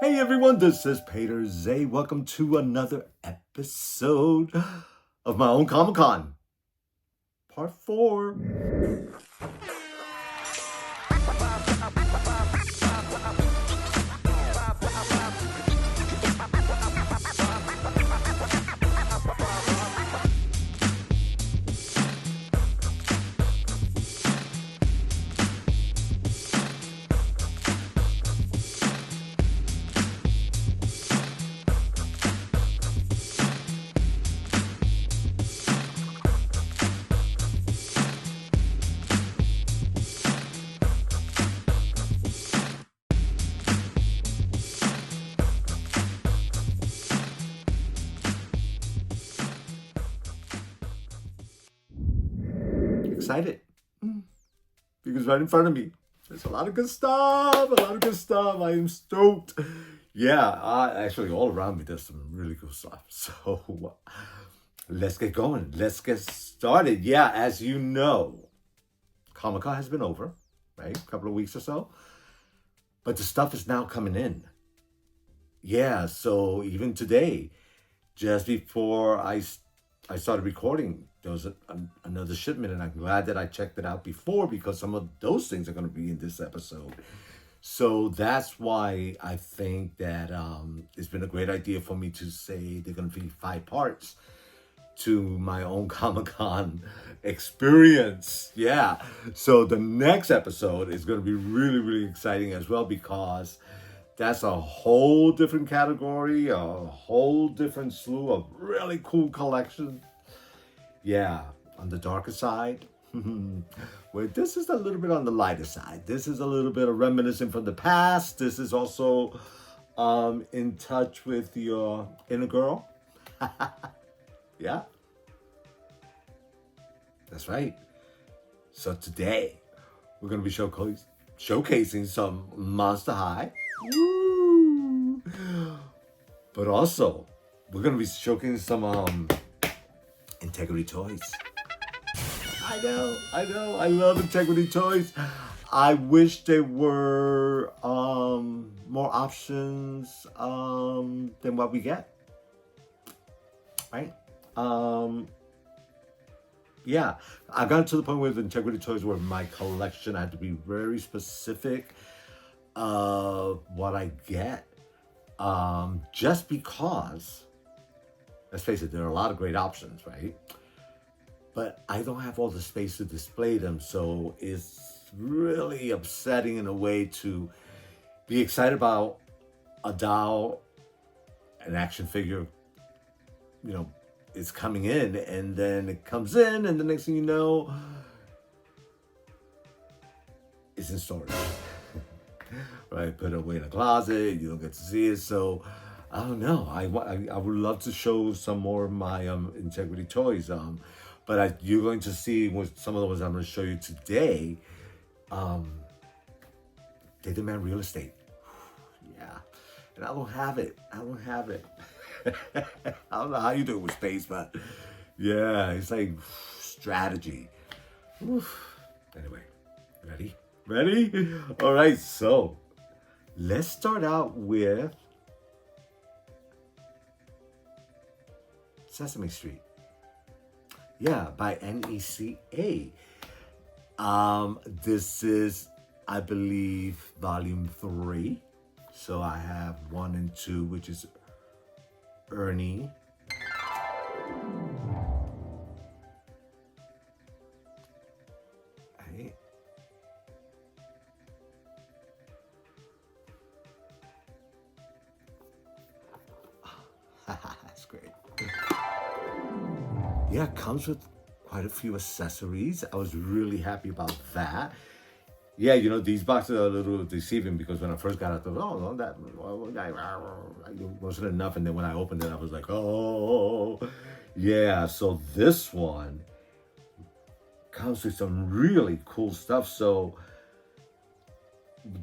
Hey everyone, this is Peter Zay. Welcome to another episode of my own Comic Con, part 4. Excited? Because right in front of me, there's a lot of good stuff. I am stoked. Yeah, actually, all around me, there's some really cool stuff. So let's get going. Let's get started. Yeah, as you know, Comic Con has been over, right? A couple of weeks or so. But the stuff is now coming in. Yeah, so even today, just before I started recording, there was another shipment, and I'm glad that I checked it out before because some of those things are going to be in this episode. So that's why I think that it's been a great idea for me to say they're going to be 5 parts to my own Comic-Con experience. Yeah. So the next episode is going to be really, really exciting as well because that's a whole different category, a whole different slew of really cool collections. Yeah, on the darker side. Where this is a little bit on the lighter side. This is a little bit of reminiscing from the past. This is also in touch with your inner girl. Yeah, that's right. So today, we're going to be showcasing some Monster High. Woo! But also, we're going to be showcasing some Integrity Toys. I know. I love Integrity Toys. I wish there were more options than what we get. Right? Yeah, I got to the point with Integrity Toys where my collection I had to be very specific of what I get. Just because, let's face it, there are a lot of great options, right? But I don't have all the space to display them, so it's really upsetting in a way to be excited about a doll, an action figure, you know, it's coming in, and then it comes in, and the next thing you know, it's in storage. Right, put it away in a closet. You don't get to see it, so I don't know. I would love to show some more of my Integrity Toys. But you're going to see with some of the ones I'm going to show you today. They demand real estate. Yeah, and I don't have it. I don't know how you do it with space, but yeah, it's like strategy. Oof. Anyway, ready? Ready? All right, so let's start out with Sesame Street. Yeah, by NECA. This is, I believe, volume 3. So I have 1 and 2, which is Ernie. Right. That's great. Yeah, it comes with quite a few accessories. I was really happy about that. Yeah, you know, these boxes are a little deceiving because when I first got it, I thought, oh, no, that wasn't enough. And then when I opened it, I was like, oh, yeah. So this one comes with some really cool stuff. So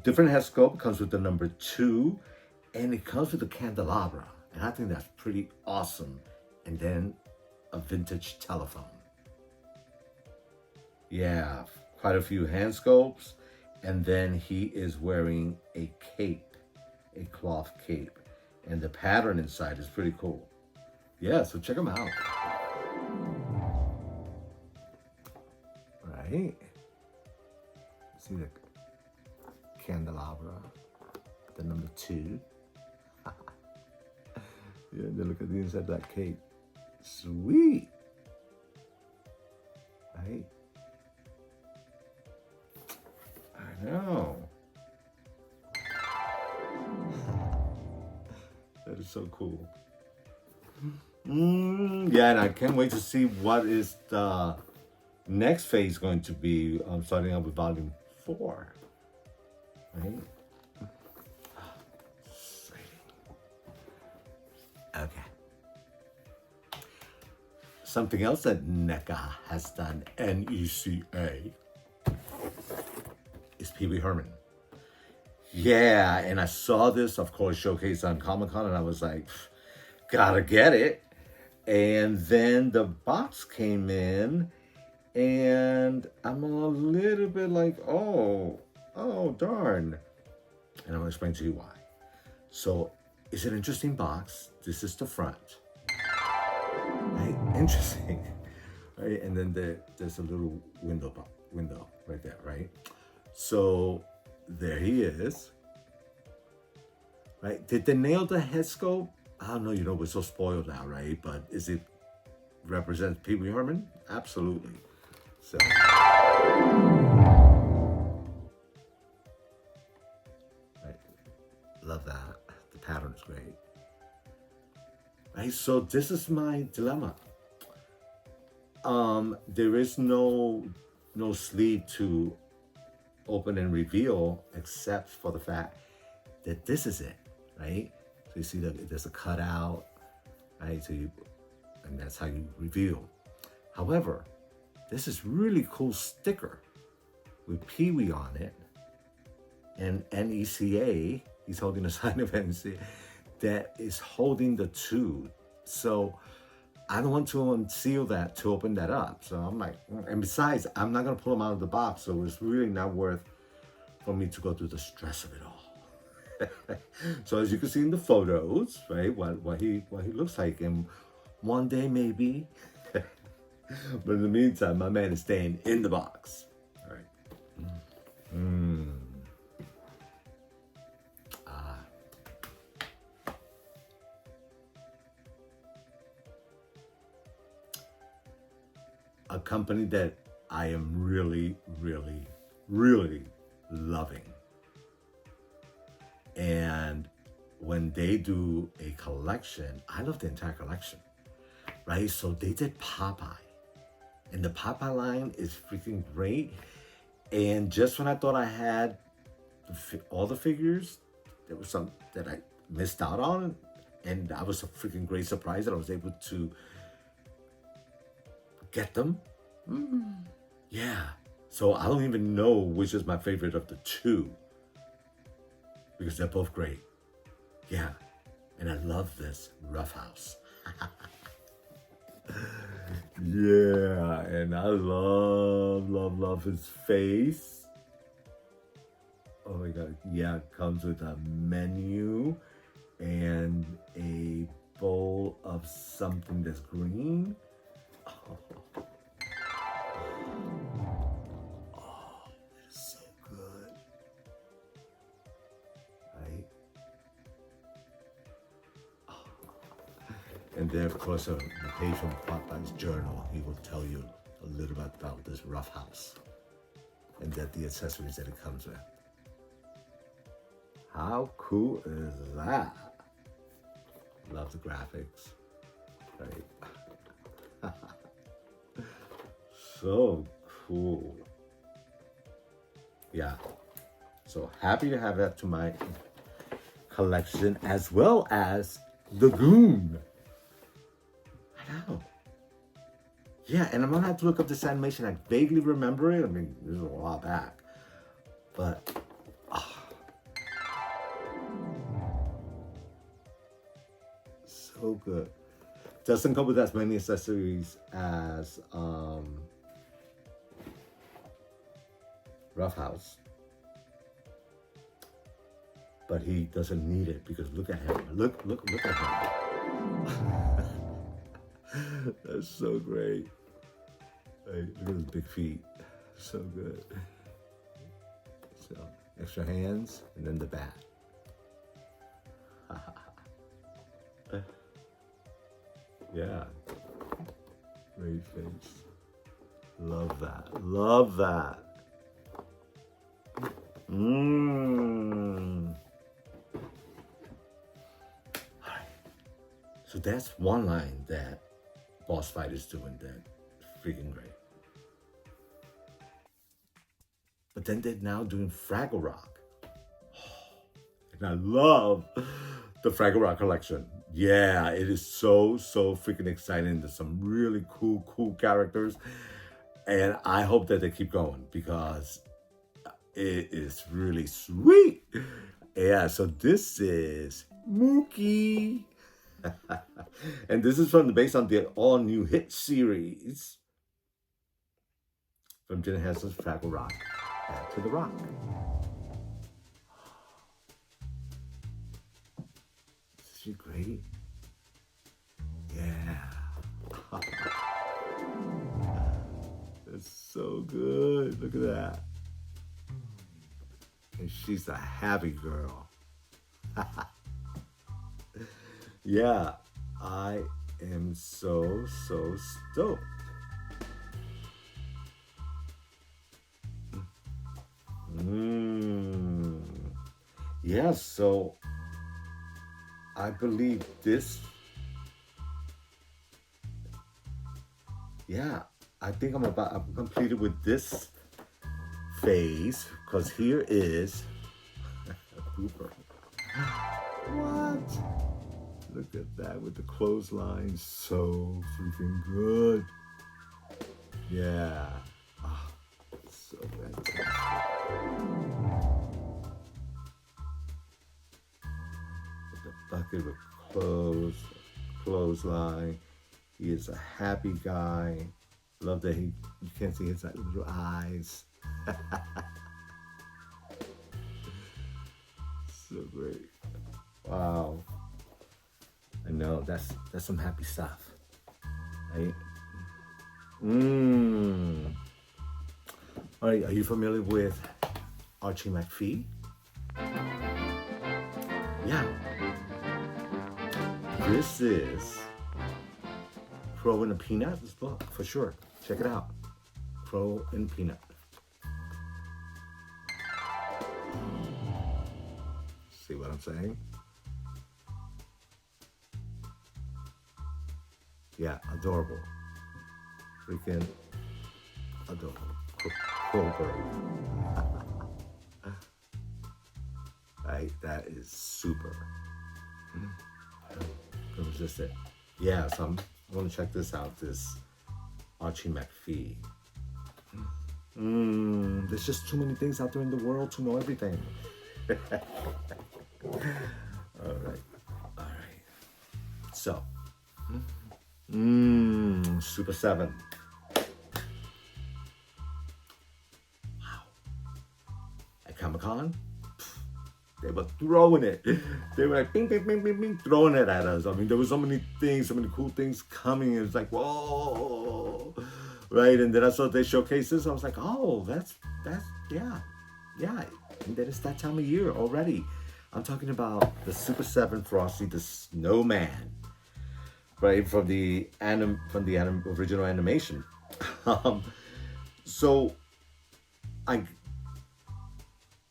different head sculpt comes with the number 2, and it comes with the candelabra. And I think that's pretty awesome. And then a vintage telephone. Yeah, quite a few hand sculpts. And then he is wearing a cape. a cloth cape. And the pattern inside is pretty cool. Yeah, so check them out. Right? See the candelabra, the number 2. Yeah, then look at the inside of that cape. Sweet. Right? I know. That is so cool. Yeah, and I can't wait to see what is the next phase going to be. I'm starting out with volume 4. Right? Okay. Something else that NECA has done, NECA, is Pee Wee Herman. Yeah, and I saw this, of course, showcased on Comic-Con, and I was like, gotta get it. And then the box came in, and I'm a little bit like, oh, darn. And I'm gonna explain to you why. So, it's an interesting box. This is the front. Right? Interesting. Right? And then there's a little window right there, right? So there he is. Right? Did they nail the head sculpt? I don't know, we're so spoiled now, right? But is it represents Pee Wee Herman? Absolutely. So right. Love that. The pattern is great. Right, so this is my dilemma. There is no sleeve to open and reveal except for the fact that this is it, right? So you see that there's a cutout, right? And that's how you reveal. However, this is really cool sticker with Pee Wee on it and NECA. He's holding a sign of NECA that is holding the 2. So I don't want to unseal that to open that up. So I'm like, and besides, I'm not gonna pull them out of the box. So it's really not worth for me to go through the stress of it all. So as you can see in the photos, right, what he looks like, and one day maybe. But in the meantime, my man is staying in the box. All right. A company that I am really, really, really loving. And when they do a collection, I love the entire collection, right? So they did Popeye. And the Popeye line is freaking great. And just when I thought I had all the figures, there was some that I missed out on. And that was a freaking great surprise that I was able to get them. Yeah. So I don't even know which is my favorite of the 2. Because they're both great. Yeah. And I love this Roughhouse. Yeah. And I love his face. Oh my God. Yeah. It comes with a menu and a bowl of something that's green. Oh. It's so good. Right? Oh. And then, of course, a page from Popeye's journal. He will tell you a little bit about this Roughhouse and that the accessories that it comes with. How cool is that? Love the graphics. Right? So cool. Yeah. So happy to have that to my collection, as well as the Goon. I know. Yeah, and I'm gonna have to look up this animation. I vaguely remember it. I mean, this is a while back. But so good. Doesn't come with as many accessories as Roughhouse. but he doesn't need it because look at him. Look at him. That's so great. Hey, look at his big feet. So good. So extra hands and then the bat. Yeah. Great face. Love that. Love that. So that's one line that Boss Fight is doing that freaking great. But then they're now doing Fraggle Rock. And I love the Fraggle Rock collection. Yeah, it is so freaking exciting. There's some really cool characters. And I hope that they keep going because it is really sweet. Yeah, so this is Mookie. And this is based on the all-new hit series from Jim Henson's Fraggle Rock. Back to the Rock. Is she great? Yeah. That's so good. Look at that. And she's a happy girl. Yeah, I am so stoked. Yeah, so I believe this. Yeah, I think I'm completed with this phase because here is a pooper. What? Look at that with the clothesline. So freaking good. Yeah. Oh, so fantastic. With the bucket with clothesline. He is a happy guy. Love that you can't see his little eyes. So great. Wow. I know, that's some happy stuff. Right? All right, are you familiar with Archie McPhee? Yeah. This is Crow and a Peanut, this book, for sure. Check it out. Crow and Peanut. See what I'm saying? Yeah, adorable. Freaking adorable. Cool bird. Right, that is super. It was just it. Yeah, so I'm going to check this out, this Archie McPhee. There's just too many things out there in the world to know everything. All right. So, Super 7. Wow. At Comic-Con, they were throwing it. They were like, bing, bing, bing, bing, bing, throwing it at us. I mean, there were so many things, so many cool things coming. It was like, whoa. Right, and then I saw they showcases. I was like, oh, that's, yeah. And then it's that time of year already. I'm talking about the Super 7 Frosty the Snowman, right, from the original animation. So I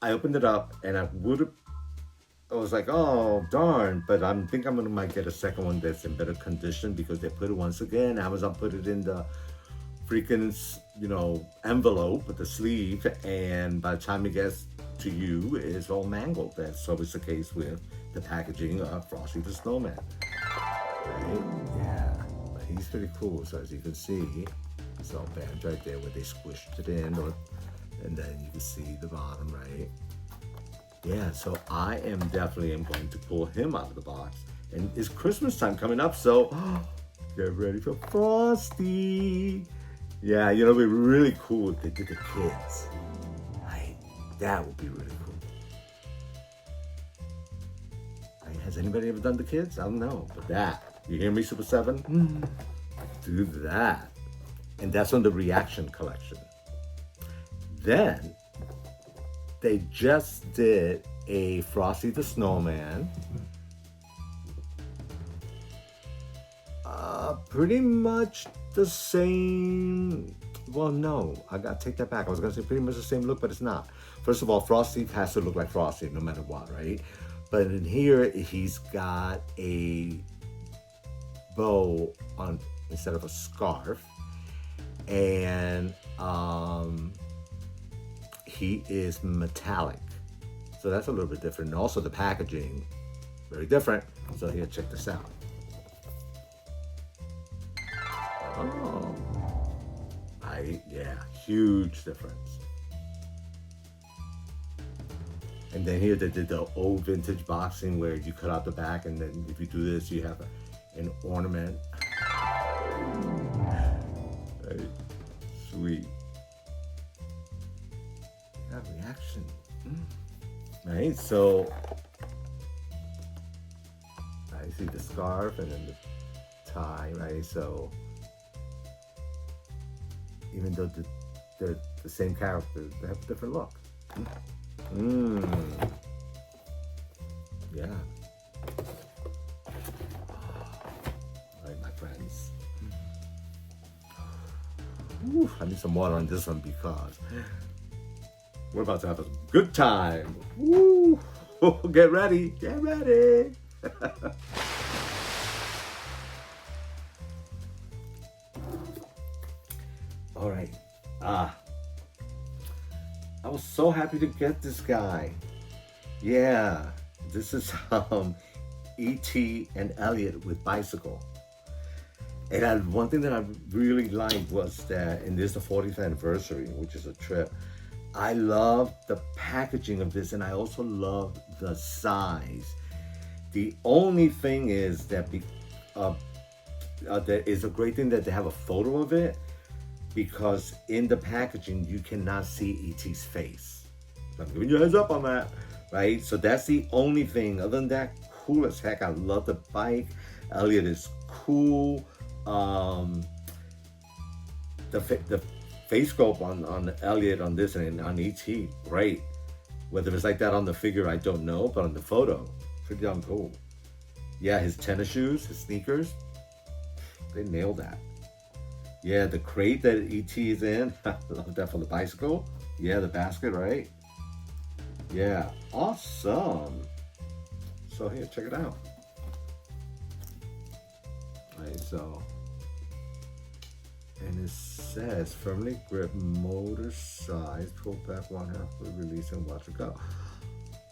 opened it up and I was like, oh darn, but I think might get a second one that's in better condition because they put it once again. Amazon put it in the freaking, envelope with the sleeve, and by the time it gets to you, it's all mangled. That's always the case with the packaging of Frosty the Snowman. Right? Yeah, but he's pretty cool. So as you can see, it's all bands right there where they squished it in, and then you can see the bottom, right? Yeah, so I am definitely going to pull him out of the box. And it's Christmas time coming up, so get ready for Frosty. Yeah, it'd be really cool if they did the kids. Right? That would be really cool. Has anybody ever done the kids? I don't know. But that, you hear me, Super 7? Do that. And that's on the Reaction collection. Then, they just did a Frosty the Snowman. Pretty much the same. Well, no, I gotta take that back. I was gonna say pretty much the same look, but it's not. First of all, Frosty has to look like Frosty no matter what, right? But in here, he's got a bow on instead of a scarf, and he is metallic, so that's a little bit different. And also the packaging, very different. So here, check this out. Oh, right, yeah, huge difference. And then here they did the old vintage boxing where you cut out the back, and then if you do this, you have an ornament. Right. Sweet. Yeah, Reaction. Right, so I see the scarf and then the tie, right? So even though they're the same character, they have a different look. Yeah. All right, my friends. Ooh, I need some water on this one because we're about to have a good time. Woo! Get ready, get ready. All right. I was so happy to get this guy. Yeah, this is E.T. and Elliot with Bicycle. And one thing that I really liked was that, and this is the 40th anniversary, which is a trip. I love the packaging of this, and I also love the size. The only thing is that there is a great thing that they have a photo of it, because in the packaging you cannot see E.T.'s face. So I'm giving you a heads up on that, right? So that's the only thing. Other than that, cool as heck. I love the bike. Elliot is cool. The face sculpt on Elliot on this and on E.T., great. Whether it's like that on the figure, I don't know, but on the photo, pretty damn cool. Yeah, his tennis shoes, his sneakers, they nailed that. Yeah, the crate that E.T. is in, I love that for the bicycle. Yeah, the basket, right? Yeah, awesome. So here, check it out. Right, so, and it says firmly grip, motor size, pull back 1/2, release and watch it go.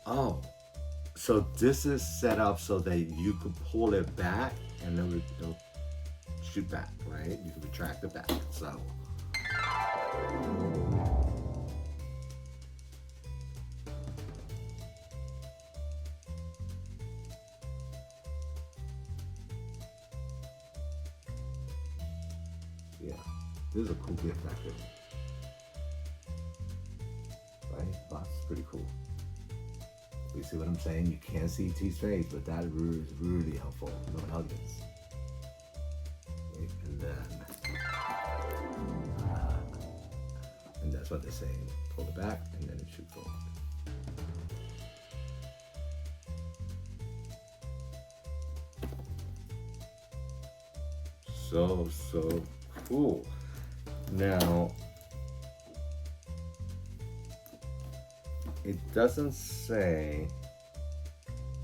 Oh, so this is set up so that you could pull it back and then it'll shoot back, right? You can retract it back. So yeah, this is a cool gift package. Right? Box is pretty cool. You see what I'm saying? You can't see T's face, but that is really helpful. No nuggets. And then, and that's what they're saying. Pull it back, and then it shoots forward. So cool. Now, it doesn't say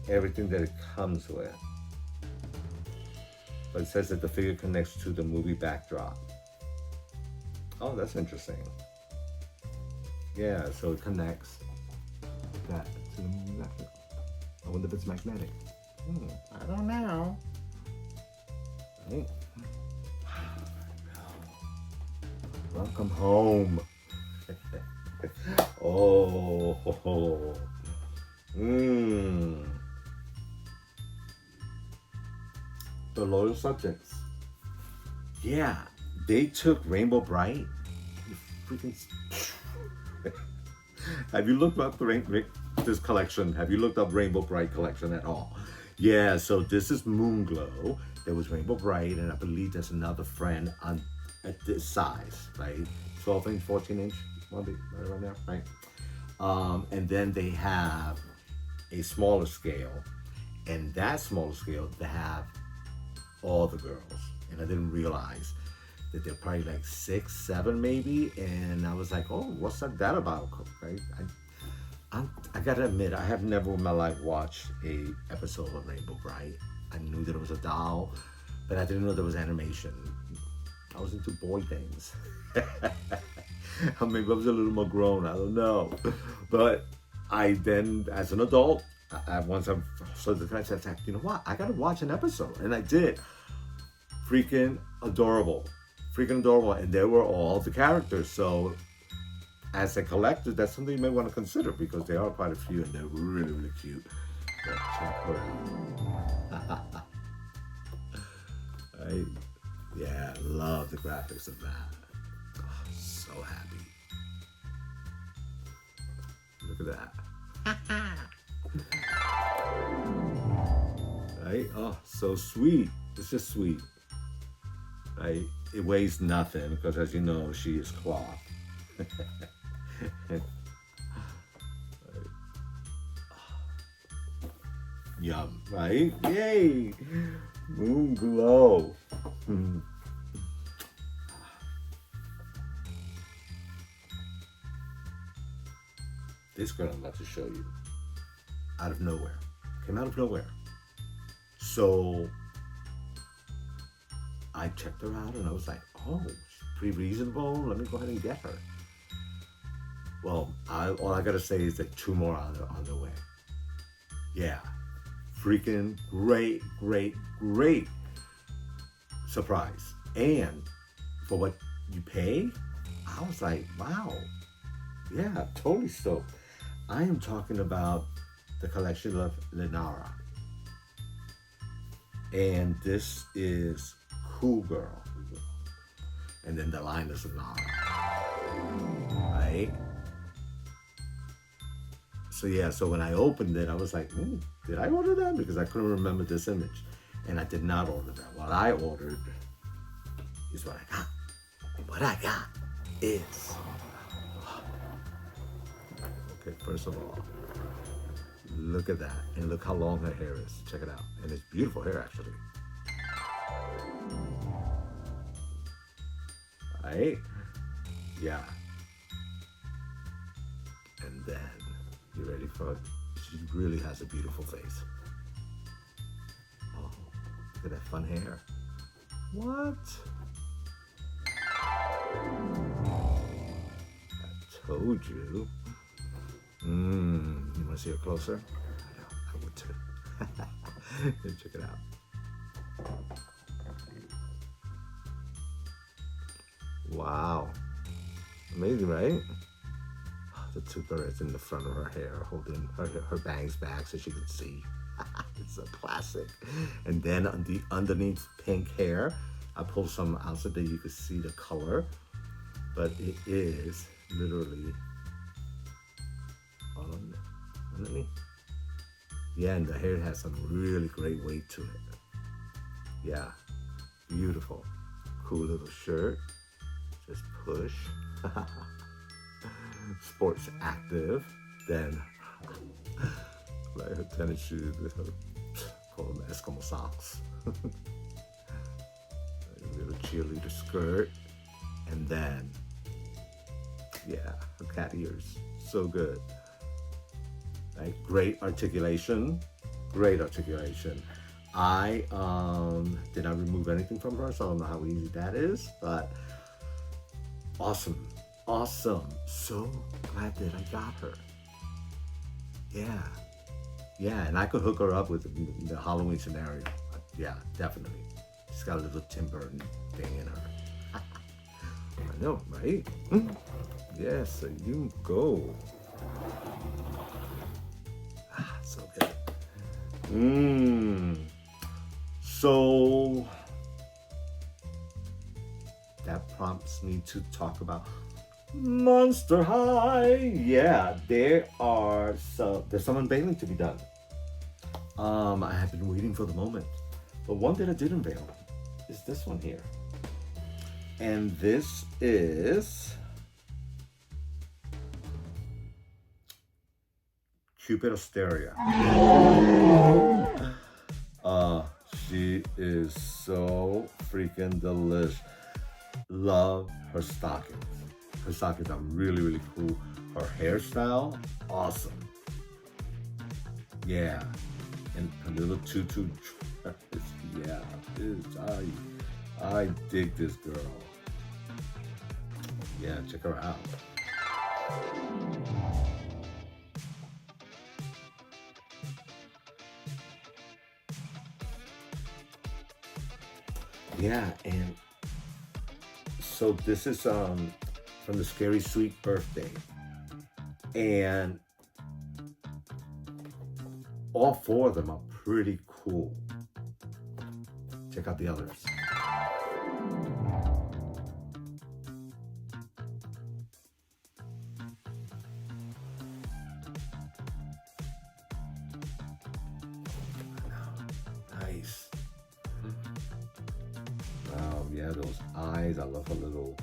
everything that it comes with, but it says that the figure connects to the movie backdrop. Oh, that's interesting. Yeah, so it connects that to the movie backdrop. I wonder if it's magnetic. I don't know. Right. Welcome home. Oh. The Loyal Subjects. Yeah, they took Rainbow Bright. You freaking. Have you looked up this collection? Have you looked up Rainbow Bright collection at all? Yeah, so this is Moonglow. There was Rainbow Bright, and I believe there's another friend on at this size, right? 12 inch, 14 inch, one big right around there, right? And then they have a smaller scale, and that smaller scale they have all the girls, and I didn't realize that they're probably like 6, 7 maybe, and I was like, oh, what's that about, right? I gotta admit, I have never in my life watched a episode of Rainbow Bright. I knew that it was a doll, but I didn't know there was animation. I was into boy things. Maybe I was a little more grown, I don't know. But I then, as an adult, once I saw the connection, I said, you know what, I gotta watch an episode. And I did. Freaking adorable. Freaking adorable. And they were all the characters. So as a collector, that's something you may want to consider because there are quite a few and they're really, really cute. Yeah, check her out. Yeah, love the graphics of that. Oh, so happy. Look at that. Right? Oh, so sweet. It's just sweet. Right? It weighs nothing because, as you know, she is cloth. Yum, right? Yay! Moon glow. This girl I'm about to show you, out of nowhere, came out of nowhere. So I checked her out and I was like, oh, she's pretty reasonable. Let me go ahead and get her. Well, all I gotta say is that 2 more are on the way. Yeah, freaking great, great, great surprise. And for what you pay, I was like, wow, yeah, totally stoked. I am talking about the collection of Lenara. And this is Cool Girl. And then the line is Lenara. Right? So yeah, so when I opened it, I was like, did I order that? Because I couldn't remember this image. And I did not order that. What I ordered is what I got. And what I got is... Okay, first of all, look at that. And look how long her hair is. Check it out. And it's beautiful hair, actually. Right? Yeah. And then, you ready for it? She really has a beautiful face. Oh, look at that fun hair. What? I told you. You want to see her closer? I know, I would too. Check it out. Wow. Amazing, right? The 2 birds in the front of her hair, holding her bangs back so she can see. It's a classic. And then on the underneath pink hair, I pulled some out so that you could see the color. But it is literally underneath. Yeah, and the hair has some really great weight to it. Yeah, beautiful. Cool little shirt. Just push. Sports active. Then like her tennis shoes, call them Eskimo socks. A little cheerleader skirt. And then, yeah, her cat ears. So good. Right? Great articulation. Great articulation. I did not remove anything from her, so I don't know how easy that is, but awesome. Awesome. So glad that I got her. Yeah. Yeah, and I could hook her up with the Halloween scenario. Yeah, definitely. She's got a little Tim Burton thing in her. I know, right? Yes, so you go. So good. So that prompts me to talk about Monster High. Yeah, there's some unveiling to be done. I have been waiting for the moment. But one that I did unveil is this one here. And this is Cupid Asteria. She is so freaking delicious. Love her stockings. Her stockings are really, really cool. Her hairstyle, awesome. Yeah. And her little tutu dress. Yeah. I dig this girl. Yeah, check her out. Yeah, and so this is from the Scary Sweet Birthday. And all four of them are pretty cool. Check out the others. Nice. Yeah, those eyes. I love her little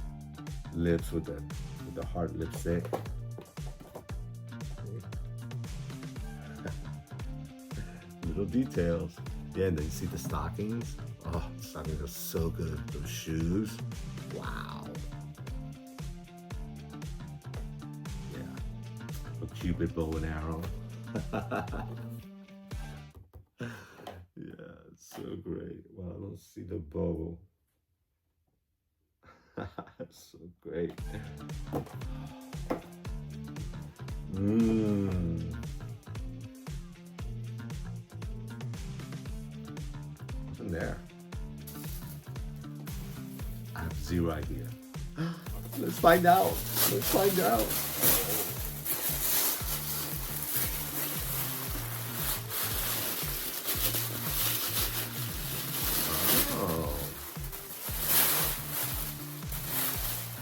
lips with the heart lipstick. Little details. Yeah, and then you see the stockings. Oh, the stockings are so good. Those shoes. Wow. Yeah. A Cupid bow and arrow. Yeah, it's so great. Wow, I don't see the bow. So great. What's in there? I have zero idea. Let's find out. Let's find out.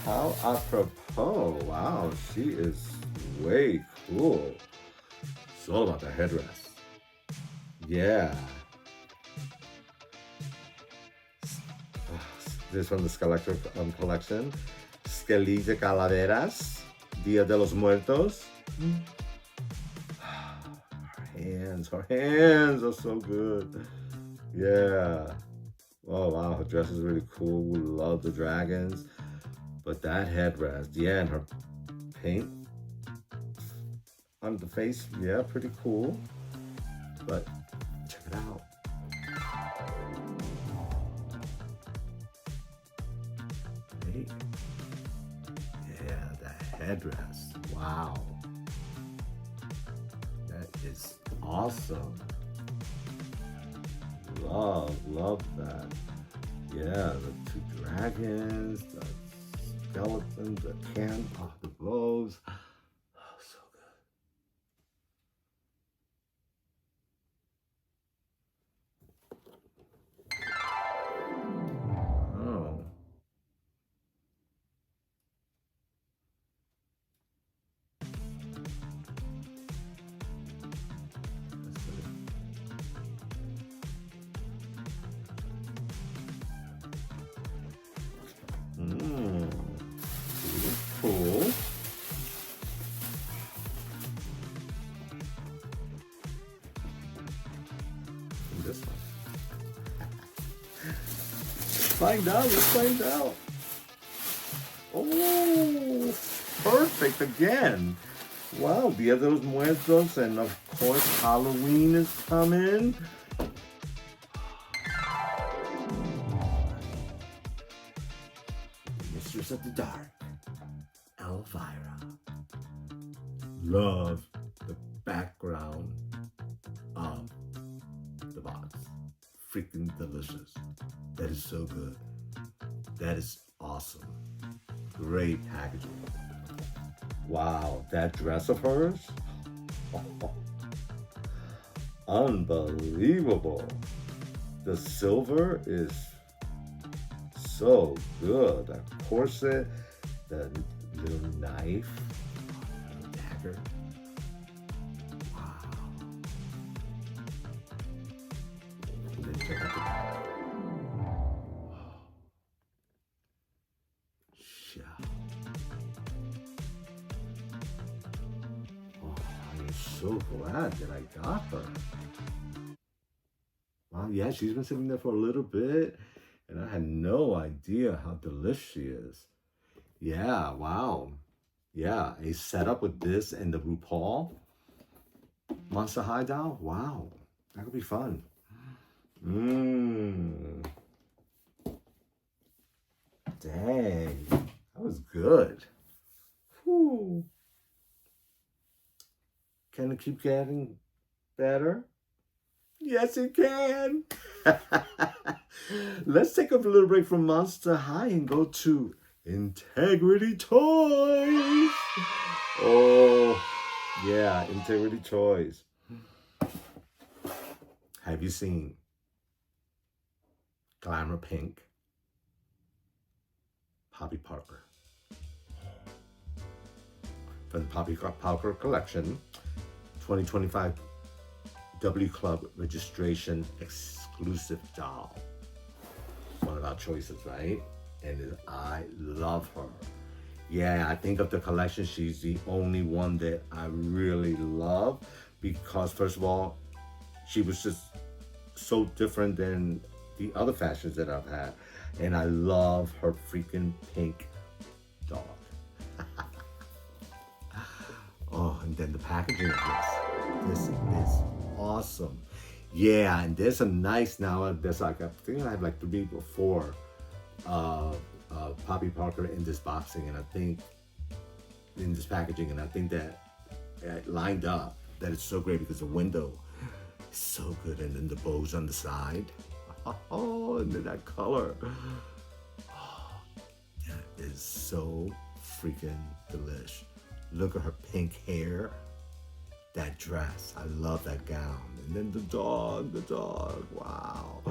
How apropos. Wow, she is way cool. It's all about the headdress. Yeah. This is from the Skeletor collection. Esqueleto Calaveras. Dia de los Muertos. Her hands are so good. Yeah. Oh, wow, her dress is really cool. We love the dragons. But that headdress, yeah, and her paint on the face, yeah, pretty cool. But check it out. Hey. Yeah, the headdress. Wow. That is awesome. Love that. Yeah, the two dragons, the skeletons, the can, the gloves. Oh, so good. Oh. Cool. And this one. Let's find out. Oh, perfect again. Wow, Dia de los Muertos, and of course Halloween is coming. Mistress of the Dark. Elvira. Love the background of the box. Freaking delicious. That is so good. That is awesome. Great packaging. Wow, that dress of hers? Unbelievable. The silver is so good. That corset, the little knife, little dagger. Wow. so glad that I got her. Wow, yeah, she's been sitting there for a little bit, and I had no idea how delicious she is. Yeah, wow. Yeah, a setup with this and the RuPaul Monster High doll. Wow, that could be fun. Mmm. Dang, that was good. Whew. Can it keep getting better? Yes, it can. Let's take a little break from Monster High and go to Integrity Toys. Oh, yeah, Integrity Toys. Have you seen Glamour Pink, Poppy Parker? From the Poppy Parker collection, 2025 W Club registration exclusive doll. One of our choices, right? And I love her. Yeah, I think of the collection, she's the only one that I really love because, first of all, she was just so different than the other fashions that I've had. And I love her freaking pink dog. Oh, and then the packaging of this. This is awesome. Yeah, and there's a nice now, there's like, I think I have like 3 or 4 Poppy Parker in this boxing, and I think in this packaging, and I think that lined up, that it's so great because the window is so good, and then the bows on the side. Oh, and then that color. Oh, that is so freaking delish. Look at her pink hair. That dress, I love that gown. And then the dog, wow.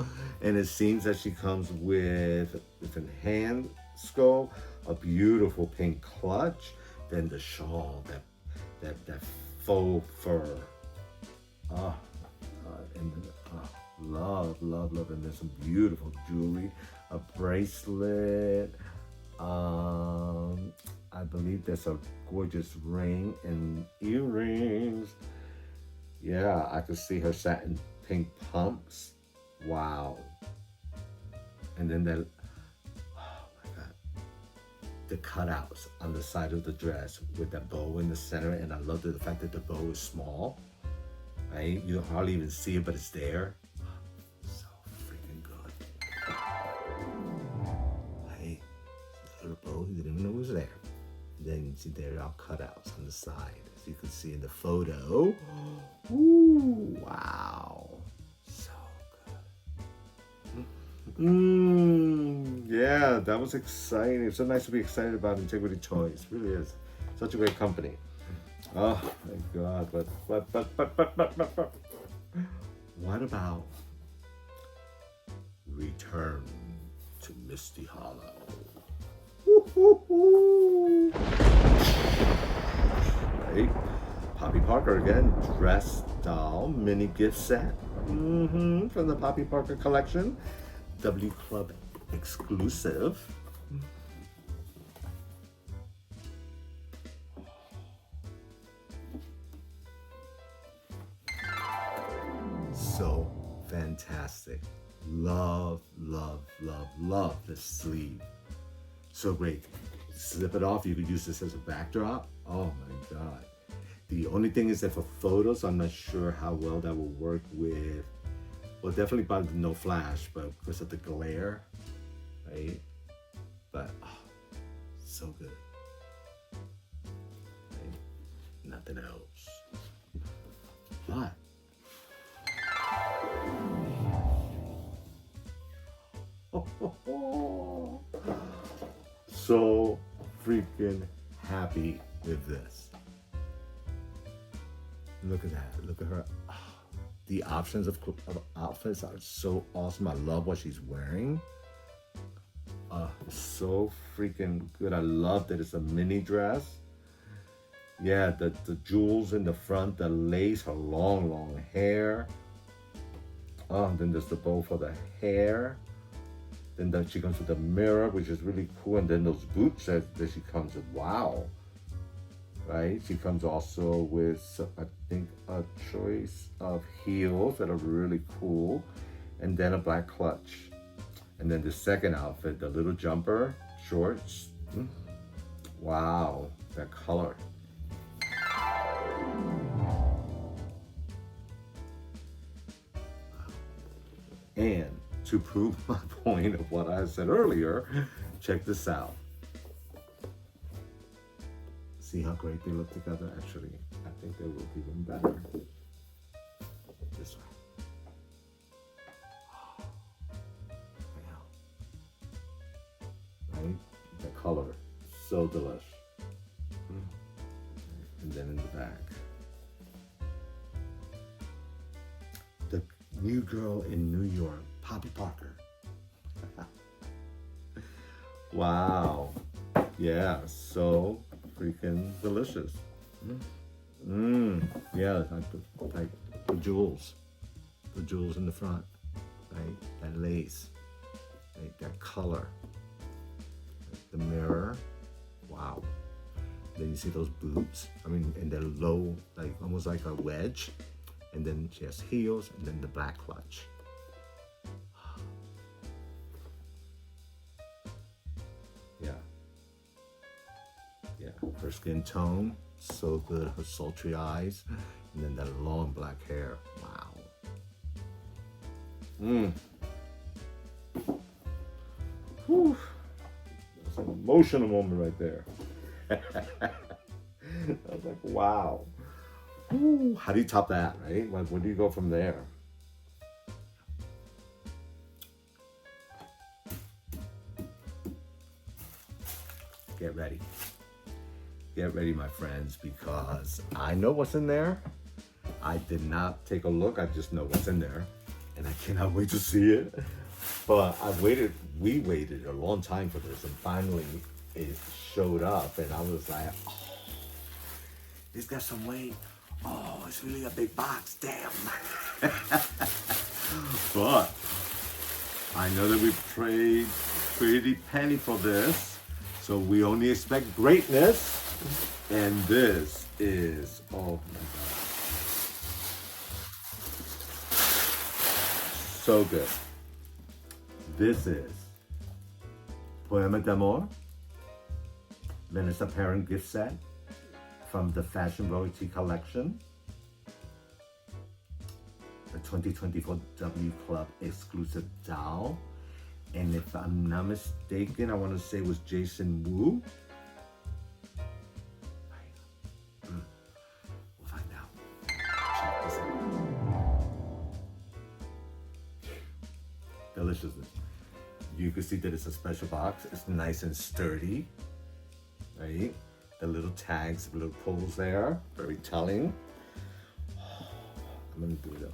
And it seems that she comes with an hand skull, a beautiful pink clutch, then the shawl, that faux fur. Oh, and love, and there's some beautiful jewelry, a bracelet. I believe there's a gorgeous ring and earrings. Yeah, I could see her satin pink pumps. Wow. And then oh my God, the cutouts on the side of the dress with that bow in the center. And I love the fact that the bow is small, right? You don't hardly even see it, but it's there. So freaking good. Hey, little bow, you didn't even know it was there. Then you see there are cutouts on the side, as you can see in the photo. Ooh, wow. So good. Yeah, that was exciting. It's so nice to be excited about Integrity Toys. It really is. Such a great company. Oh my God, but. What about Return to Misty Hollow? Right? Poppy Parker again, dress doll mini gift set from the Poppy Parker collection, W Club exclusive. So fantastic. Love the sleeve. So great. Slip it off. You could use this as a backdrop. Oh my God. The only thing is that for photos, I'm not sure how well that will work with, well, definitely by the no flash, but because of the glare, right? But so good. Right? Nothing else. But so freaking happy with this. Look at that. Look at her. The options of outfits are so awesome. I love what she's wearing. So freaking good. I love that it's a mini dress. Yeah, the jewels in the front, the lace, her long hair. Then there's the bow for the hair. Then she comes with a mirror, which is really cool. And then those boots that she comes with. Wow. right? She comes also with, I think, a choice of heels that are really cool, and then a black clutch. And then the second outfit, the little jumper, shorts. Wow, that color. And to prove my point of what I said earlier, check this out. See how great they look together? Actually, I think they look even better this way. Right? The color, so delish. And then in the back, the new girl in New York, Poppy Parker. Wow. Yeah, so freaking delicious. Yeah, like the jewels in the front, right? That lace, right? That color, the mirror. Wow. Then you see those boots. I mean, and they're low, like almost like a wedge. And then she has heels, and then the black clutch. Yeah, her skin tone, so good. Her sultry eyes, and then that long black hair. Wow. Whew. That's an emotional moment right there. I was like, wow. Ooh, how do you top that, right? Like, where do you go from there? Get ready. Get ready, my friends, because I know what's in there. I did not take a look. I just know what's in there. And I cannot wait to see it. But we waited a long time for this, and finally it showed up, and I was like, oh, it's got some weight. Oh, it's really a big box, damn. But I know that we paid pretty penny for this, so we only expect greatness. And this is, oh my God, so good. This is Poema d'Amour, Vanessa Parent gift set from the Fashion Royalty Collection, the 2024 W Club exclusive doll. And if I'm not mistaken, I want to say it was Jason Wu. We'll find out. Check this out. Deliciousness. You can see that it's a special box. It's nice and sturdy, right? The little tags, the little pulls there, very telling. I'm gonna do it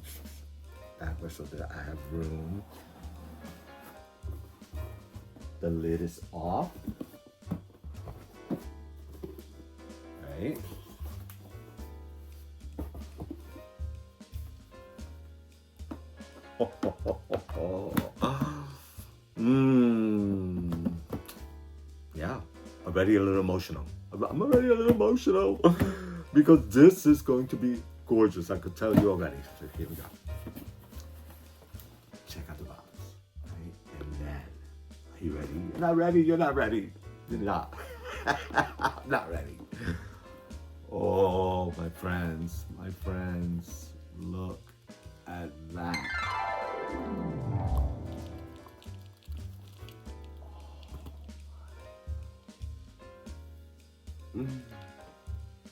backwards so that I have room. The lid is off, right? Yeah, already a little emotional. I'm already a little emotional because this is going to be gorgeous. I could tell you already. So here we go. Check out the box, right? And then, are you ready? You're not ready. You're not ready. You're not. I'm not ready. Oh, my friends, look at that.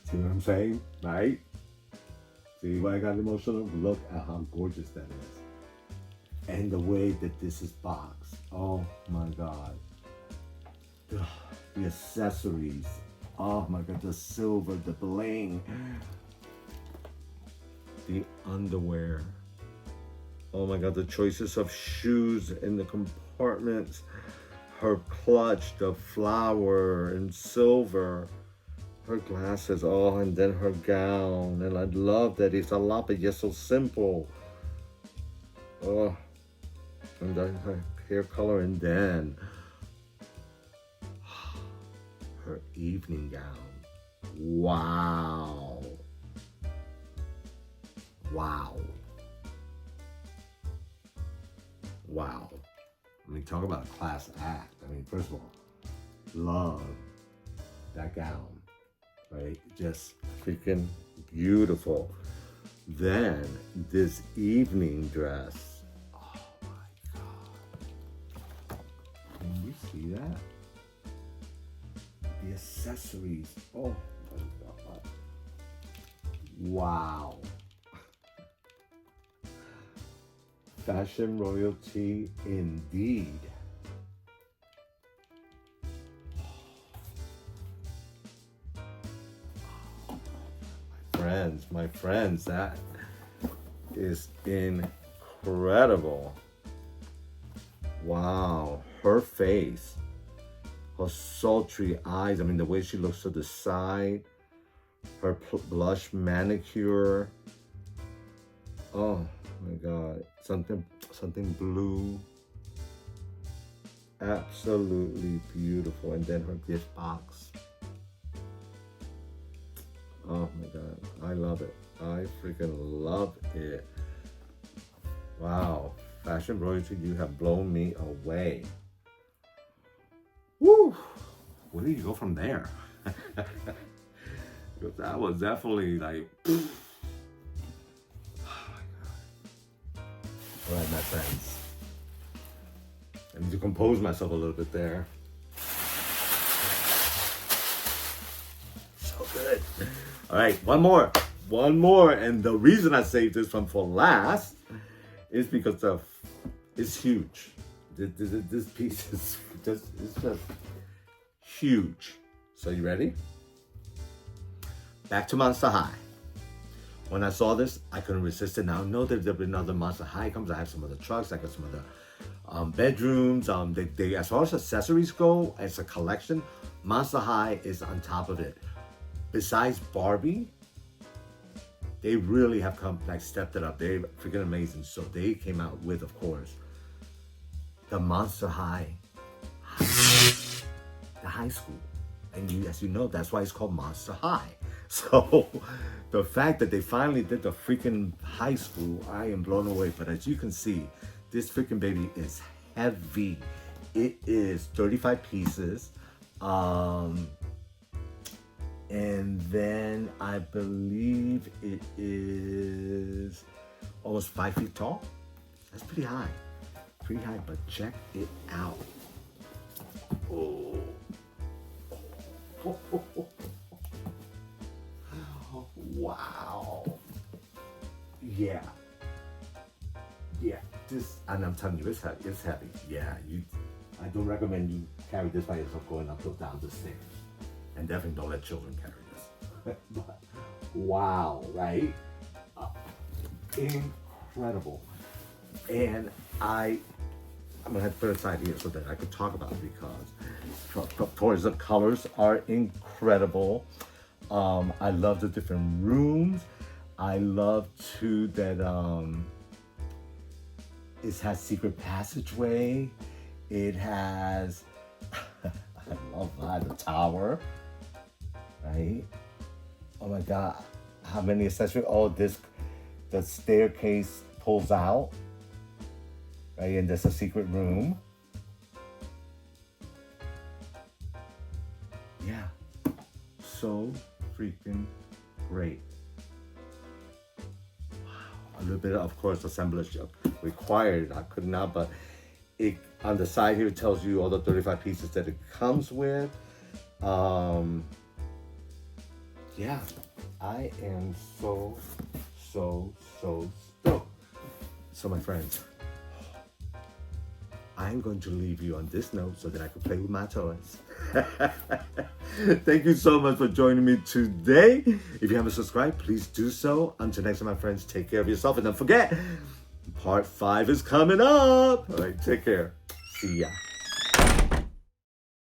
See what I'm saying, right? See why I got emotional? Look at how gorgeous that is. And the way that this is boxed. Oh my God. The accessories. Oh my God, the silver, the bling. The underwear. Oh my God, the choices of shoes in the compartments. Her clutch, the flower and silver. Her glasses, oh, and then her gown. And I love that it's a lot, but yet so simple. Oh, and then her hair color, and then her evening gown. Wow. Wow. Wow. I mean, talk about a class act. I mean, first of all, love that gown, right? Just freaking beautiful. Then this evening dress. Oh my God. Can you see that? The accessories. Oh my God. Wow. Fashion royalty indeed. My friends, that is incredible. Wow, her face, her sultry eyes. I mean, the way she looks to the side, her blush manicure. Oh my God, something blue. Absolutely beautiful. And then her gift box. Oh my God, I love it. I freaking love it. Wow, fashion royalty, you have blown me away. Woo! Where do you go from there? Because that was definitely like, oh my God. All right, my friends. I need to compose myself a little bit there. So good. All right, one more. And the reason I saved this one for last is because it's huge. This piece is just huge. So you ready? Back to Monster High. When I saw this, I couldn't resist it. Now I know that there've been other Monster High comes. I have some other trucks. I got some other bedrooms. They as far as accessories go, it's a collection. Monster High is on top of it. Besides Barbie, they really have stepped it up. They're freaking amazing. So they came out with, of course, the Monster High, the high school. And as you know, that's why it's called Monster High. So the fact that they finally did the freaking high school, I am blown away. But as you can see, this freaking baby is heavy. It is 35 pieces. And then I believe it is almost 5 feet tall. That's pretty high, but check it out. Oh. Wow. Yeah. This, and I'm telling you, it's heavy. Yeah, I don't recommend you carry this by yourself going up or down the stairs. And definitely don't let children carry this. But, wow, right? Incredible. And I'm gonna have to put it aside here so that I could talk about it, because of course the colors are incredible. I love the different rooms. I love too that it has secret passageway. It has I love that, the tower. Right? Oh my God, how many accessories? Oh, the staircase pulls out, right? And there's a secret room. Yeah, so freaking great. Wow, a little bit of course, assemblage required. I could not, but it on the side here it tells you all the 35 pieces that it comes with. Yeah, I am so stoked. So my friends, I'm going to leave you on this note so that I can play with my toys. Thank you so much for joining me today. If you haven't subscribed, please do so. Until next time, my friends, take care of yourself. And don't forget, part 5 is coming up. All right, take care. See ya.